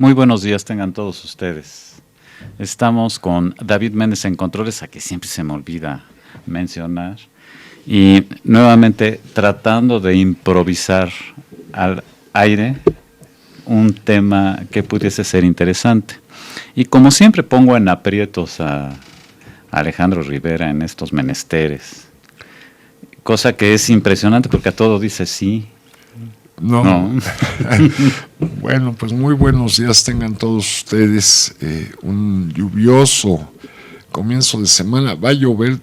Muy buenos días tengan todos ustedes. Estamos con David Méndez en controles, a que siempre se me olvida mencionar, y nuevamente tratando de improvisar al aire un tema que pudiese ser interesante. Y como siempre pongo en aprietos a Alejandro Rivera en estos menesteres, cosa que es impresionante porque a todo dice sí. No. Bueno, pues muy buenos días tengan todos ustedes. Un lluvioso comienzo de semana. Va a llover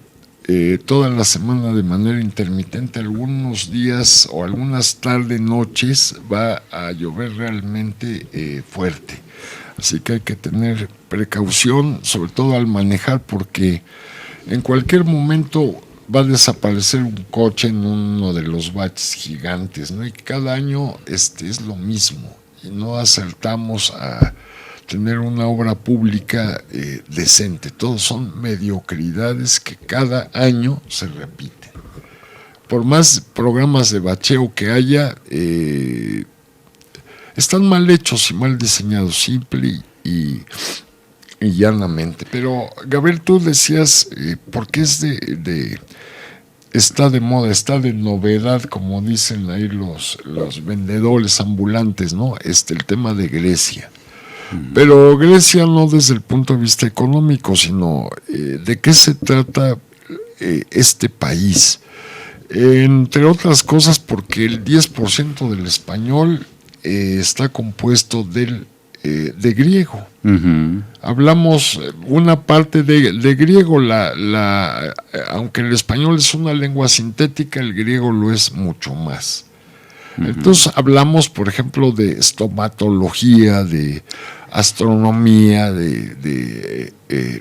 toda la semana de manera intermitente. Algunos días o algunas tardes, noches va a llover realmente fuerte. Así que hay que tener precaución, sobre todo al manejar, porque en cualquier momento va a desaparecer un coche en uno de los baches gigantes, ¿no? Y cada año es lo mismo, y no acertamos a tener una obra pública decente. Todos son mediocridades que cada año se repiten. Por más programas de bacheo que haya, están mal hechos y mal diseñados, simple y llanamente. Pero Gabriel, tú decías, porque está de moda, está de novedad, como dicen ahí los vendedores ambulantes, ¿no? El tema de Grecia. Pero Grecia no desde el punto de vista económico, sino de qué se trata este país. Entre otras cosas, porque el 10% del español está compuesto de griego. Uh-huh. Hablamos una parte de griego, aunque el español es una lengua sintética, el griego lo es mucho más. Uh-huh. Entonces hablamos, por ejemplo, de estomatología, de astronomía, de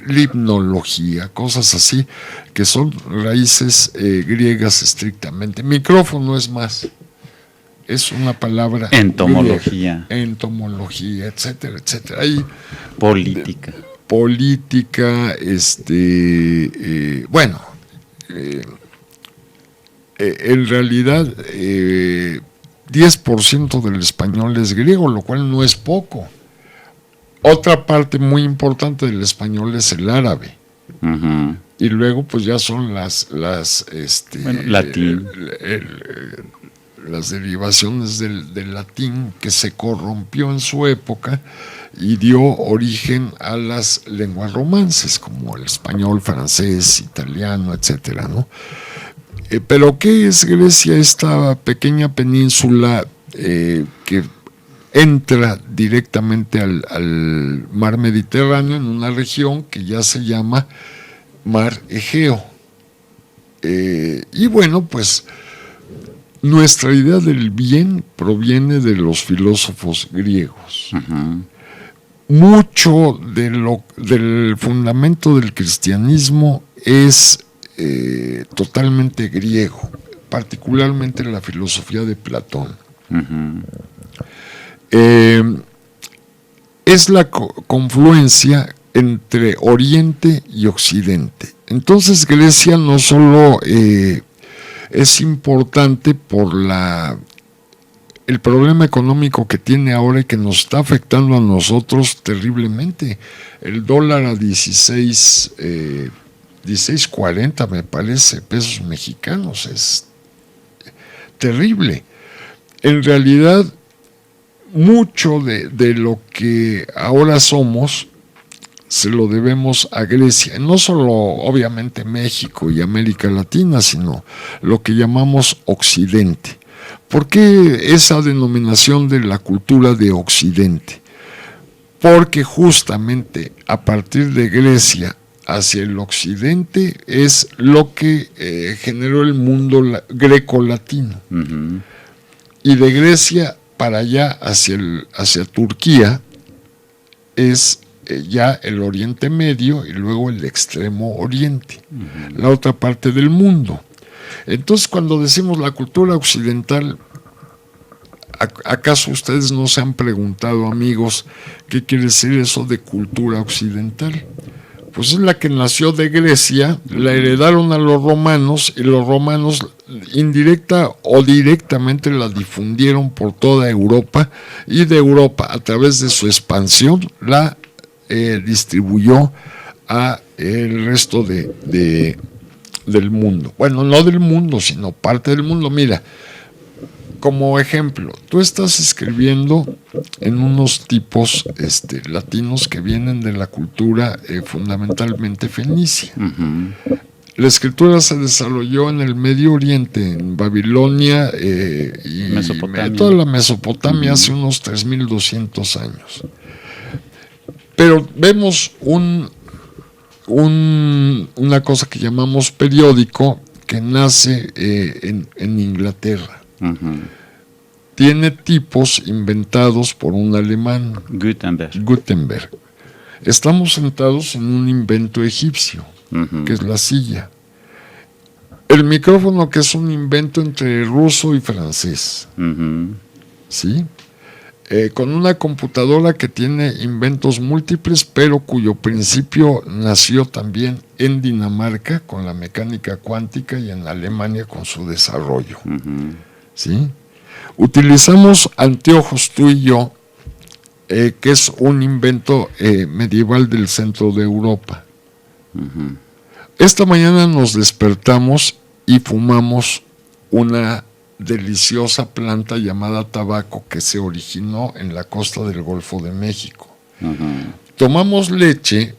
limnología, cosas así, que son raíces griegas estrictamente. Micrófono es más. Es una palabra. Entomología. Entomología, etcétera, etcétera. Hay política. En realidad, 10% del español es griego, lo cual no es poco. Otra parte muy importante del español es el árabe. Uh-huh. Y luego, pues ya son latín. Las derivaciones del latín, que se corrompió en su época y dio origen a las lenguas romances, como el español, francés, italiano, etcétera, ¿no? Pero ¿qué es Grecia? Esta pequeña península que entra directamente al mar Mediterráneo, en una región que ya se llama Mar Egeo. Y bueno, pues nuestra idea del bien proviene de los filósofos griegos. Uh-huh. Mucho del fundamento del cristianismo es totalmente griego, particularmente la filosofía de Platón. Uh-huh. Es la confluencia entre Oriente y Occidente. Entonces Grecia no solo es importante por el problema económico que tiene ahora y que nos está afectando a nosotros terriblemente. El dólar a 16.40 me parece, pesos mexicanos, es terrible. En realidad, mucho de lo que ahora somos se lo debemos a Grecia, no solo obviamente México y América Latina, sino lo que llamamos Occidente. ¿Por qué esa denominación de la cultura de Occidente? Porque justamente a partir de Grecia hacia el occidente es lo que generó el mundo greco-latino. Uh-huh. Y de Grecia para allá hacia Turquía es ya el Oriente Medio y luego el Extremo Oriente, uh-huh, la otra parte del mundo. Entonces, cuando decimos la cultura occidental, ¿acaso ustedes no se han preguntado, amigos, qué quiere decir eso de cultura occidental? Pues es la que nació de Grecia, la heredaron a los romanos y los romanos indirecta o directamente la difundieron por toda Europa, y de Europa, a través de su expansión, la distribuyó a el resto del mundo. Bueno, no del mundo, sino parte del mundo. Mira, como ejemplo, tú estás escribiendo en unos tipos latinos que vienen de la cultura fundamentalmente fenicia. Uh-huh. La escritura se desarrolló en el Medio Oriente, en Babilonia y Mesopotamia. Toda la Mesopotamia, hace unos 3.200 años. Pero vemos una cosa que llamamos periódico, que nace en Inglaterra. Uh-huh. Tiene tipos inventados por un alemán, Gutenberg. Estamos sentados en un invento egipcio, Uh-huh. que es la silla. El micrófono, que es un invento entre ruso y francés. Uh-huh. ¿Sí? Con una computadora que tiene inventos múltiples, pero cuyo principio nació también en Dinamarca con la mecánica cuántica y en Alemania con su desarrollo. Uh-huh. ¿Sí? Utilizamos anteojos, tú y yo, que es un invento medieval del centro de Europa. Uh-huh. Esta mañana nos despertamos y fumamos una deliciosa planta llamada tabaco, que se originó en la costa del Golfo de México. Uh-huh. Tomamos leche,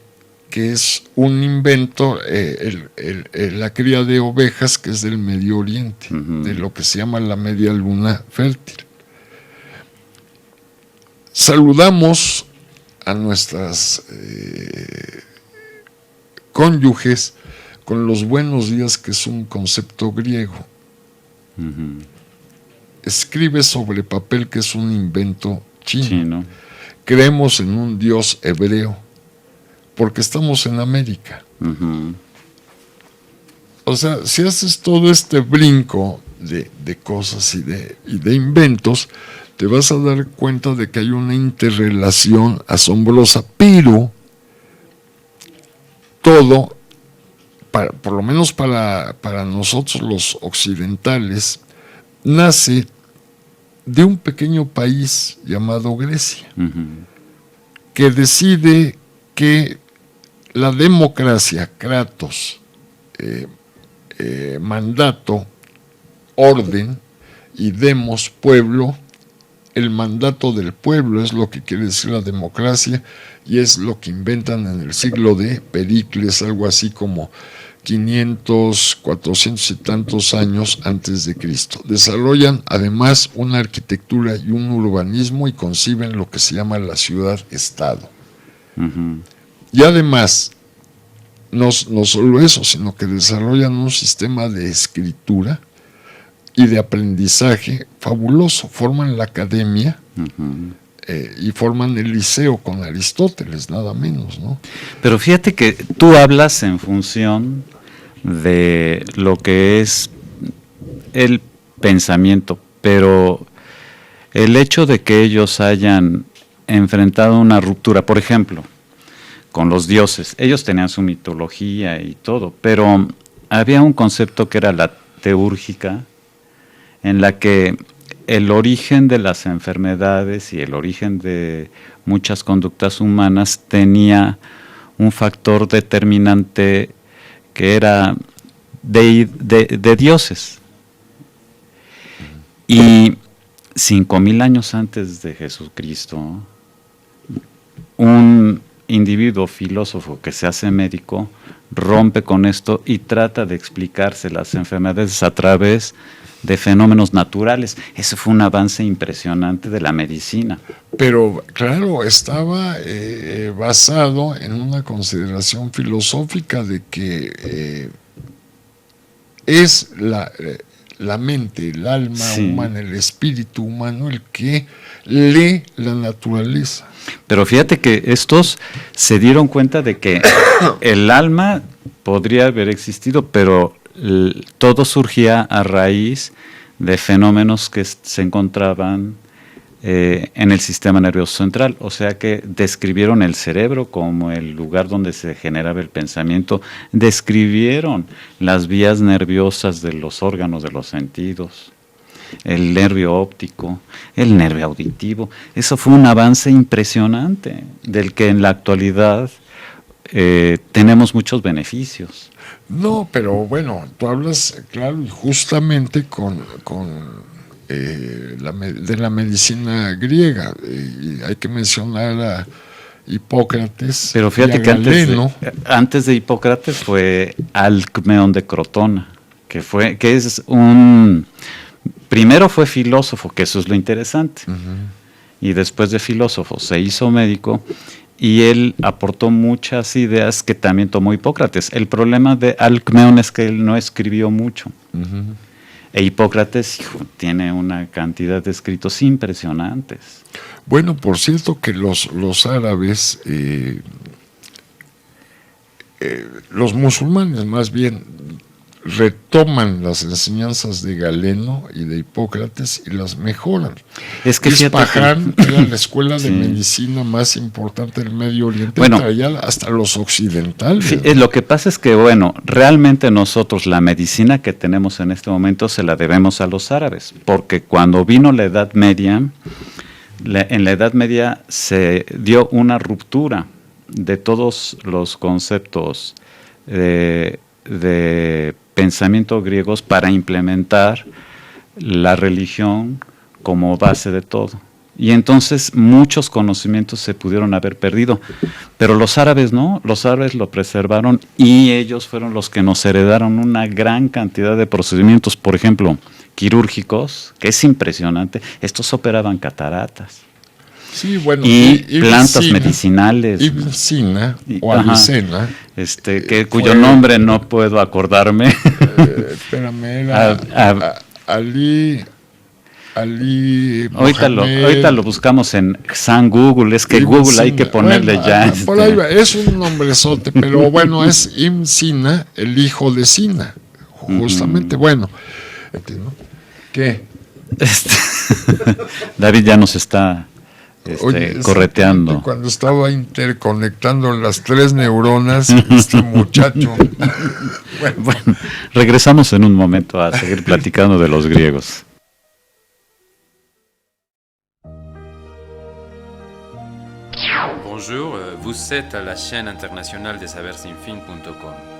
que es un invento, la cría de ovejas, que es del Medio Oriente, uh-huh, de lo que se llama la media luna fértil. Saludamos a nuestras cónyuges con los buenos días, que es un concepto griego. uh-huh. Escribe sobre papel, que es un invento chino. Chino. Creemos en un Dios hebreo, porque estamos en América. Uh-huh. O sea, si haces todo este brinco de cosas y de inventos, te vas a dar cuenta de que hay una interrelación asombrosa, pero todo, por lo menos para nosotros los occidentales, nace de un pequeño país llamado Grecia, Uh-huh. que decide que la democracia, kratos, mandato, orden, y demos, pueblo, el mandato del pueblo es lo que quiere decir la democracia, y es lo que inventan en el siglo de Pericles, algo así como 500, 400 y tantos años antes de Cristo. Desarrollan además una arquitectura y un urbanismo, y conciben lo que se llama la ciudad-estado. Uh-huh. Y además, no solo eso, sino que desarrollan un sistema de escritura y de aprendizaje fabuloso. Forman la academia, Uh-huh. y forman el liceo con Aristóteles, nada menos, ¿no? Pero fíjate que tú hablas en función de lo que es el pensamiento, pero el hecho de que ellos hayan enfrentado una ruptura, por ejemplo, con los dioses, ellos tenían su mitología y todo, pero había un concepto que era la teúrgica, en la que el origen de las enfermedades y el origen de muchas conductas humanas tenía un factor determinante que era de dioses. Y 5,000 años antes de Jesucristo, un individuo filósofo que se hace médico rompe con esto y trata de explicarse las enfermedades a través de fenómenos naturales. Eso fue un avance impresionante de la medicina. Pero claro, estaba basado en una consideración filosófica de que es la mente, el alma humana, el espíritu humano, el que lee la naturaleza. Pero fíjate que estos se dieron cuenta de que el alma podría haber existido, pero todo surgía a raíz de fenómenos que se encontraban en el sistema nervioso central, o sea que describieron el cerebro como el lugar donde se generaba el pensamiento, describieron las vías nerviosas de los órganos de los sentidos, el nervio óptico, el nervio auditivo. Eso fue un avance impresionante, del que en la actualidad tenemos muchos beneficios. No, pero bueno, tú hablas, claro, y justamente de la medicina griega. Y hay que mencionar a Hipócrates. Pero fíjate que Galeno. antes de Hipócrates fue Alcmeón de Crotona, que es primero fue filósofo, que eso es lo interesante, y después de filósofo se hizo médico, y él aportó muchas ideas que también tomó Hipócrates. El problema de Alcmeón es que él no escribió mucho. E Hipócrates tiene una cantidad de escritos impresionantes. Bueno, por cierto que los árabes, los musulmanes más bien, retoman las enseñanzas de Galeno y de Hipócrates y las mejoran. Es que Isfahan era la escuela de medicina más importante del Medio Oriente, bueno, traía hasta los occidentales. Lo que pasa es que, bueno, realmente nosotros la medicina que tenemos en este momento se la debemos a los árabes, porque cuando vino la Edad Media, en la Edad Media se dio una ruptura de todos los conceptos de pensamiento griegos para implementar la religión como base de todo. Y entonces muchos conocimientos se pudieron haber perdido, pero los árabes no, los árabes lo preservaron y ellos fueron los que nos heredaron una gran cantidad de procedimientos, por ejemplo, quirúrgicos, que es impresionante. Estos operaban cataratas. Sí, bueno, y plantas medicinales. Ibn Sina o Avicena. Cuyo nombre no puedo acordarme. Espérame, era Ali ahorita lo buscamos en San Google, es que Ibn Google Sina, hay que ponerle ya. Por ahí va, es un nombrezote, pero bueno, es Ibn Sina, el hijo de Sina, justamente. Bueno, ¿qué? David ya nos está correteando. Cuando estaba interconectando las 3 neuronas, este muchacho. Bueno, regresamos en un momento a seguir platicando de los griegos. Bonjour, vous êtes à la chaîne internationale de sabersinfin.com.